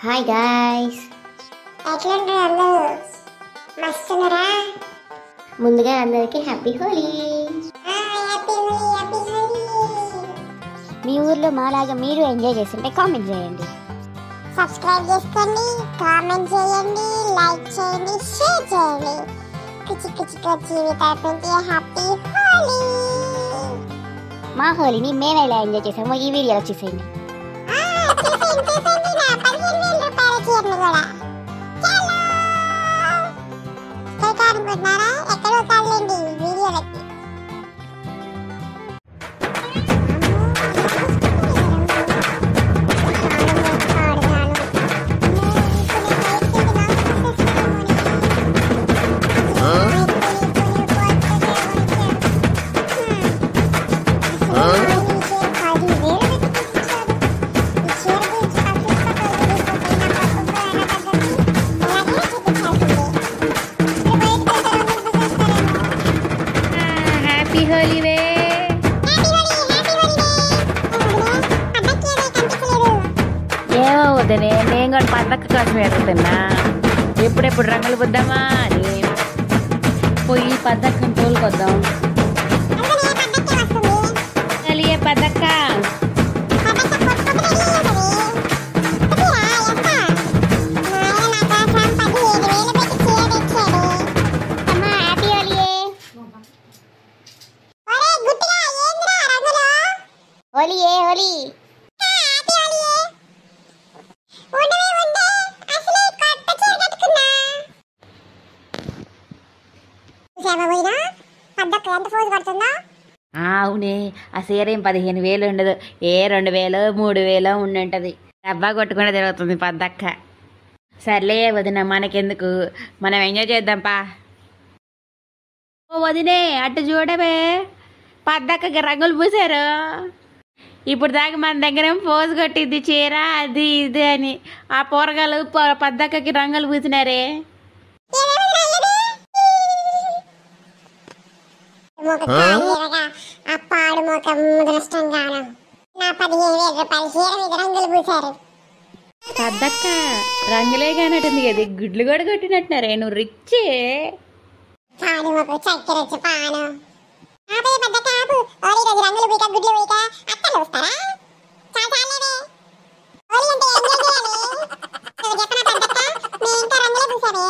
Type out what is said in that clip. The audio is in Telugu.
హాయ్ గాయ్స్, ఎట్లుంటారు? మస్తున్నారా? ముందుగా అందరికీ హ్యాపీ హోలీ. మీ ఊర్లో మాలాగా మీరు ఎంజాయ్ చేస్తుంటే కామెంట్ చేయండి, సబ్స్క్రైబ్ చేసుకోండి, కామెంట్ చేయండి, లైక్ చేయండి, షేర్ చేయండి. కుచి కుచి జీవితానికి హ్యాపీ హోలీ. మా హోలీని మేము ఎలా ఎంజాయ్ చేసామో ఈ వీడియోలో చూసేయండి. చూసేయండి నా 15,000 రూపాయల చీరను కూడా. అనుకుంటున్నారా? ఎక్కడో కాదులేండి వీడియోలకి. ఏమో వద్దనే, నేను కూడా పండగ కోసం ఎదుగుతున్నా. ఎప్పుడెప్పుడు రంగులు పుద్దామా అని పోయి పద్దక్కని తోలుకొద్దాం. పద్దక్క హోలీయే హోలీ. అవునే, ఆ చీర ఏం 15,000 ఉండదు, ఏ 2,000 3,000 ఉండుంటది. డబ్బా కొట్టుకునే తిరుగుతుంది పద్దక్క. సర్లే వదిన, మనకెందుకు, మనం ఎంజాయ్ చేద్దాంపా. ఓ వదినే, అటు చూడవే, పద్దక్కకి రంగులు పూసారు. ఇప్పుడు దాకా మన దగ్గర పోజు కొట్టింది చీర అది ఇది అని. ఆ పోరగాలు పద్దక్కకి రంగులు పూసినారే. అప్పాడు ముఖం దృష్టంగాను నా 15,000 రూపాయల చీర మీద రంగులు పూసారు. పద్దక్క రంగులే కానట్టుంది కదా, గుడ్లు కూడా కొట్టినట్టున్నారే. నువ్వు రిచ్చే. పాడు ముఖం చక్కెర వచ్చి పాను. ఆపే పద్దక్క ఆపు. ఓలీ రోజు రంగులు పూయక గుడ్లు పూయక అత్తలు వస్తారా? చాలేవే. ఓలీ అంటే ఎంజాయ్ చేయాలి. నువ్వు చెప్పనా పద్దక్క? నేను ఇంకా రంగులే పూసావే.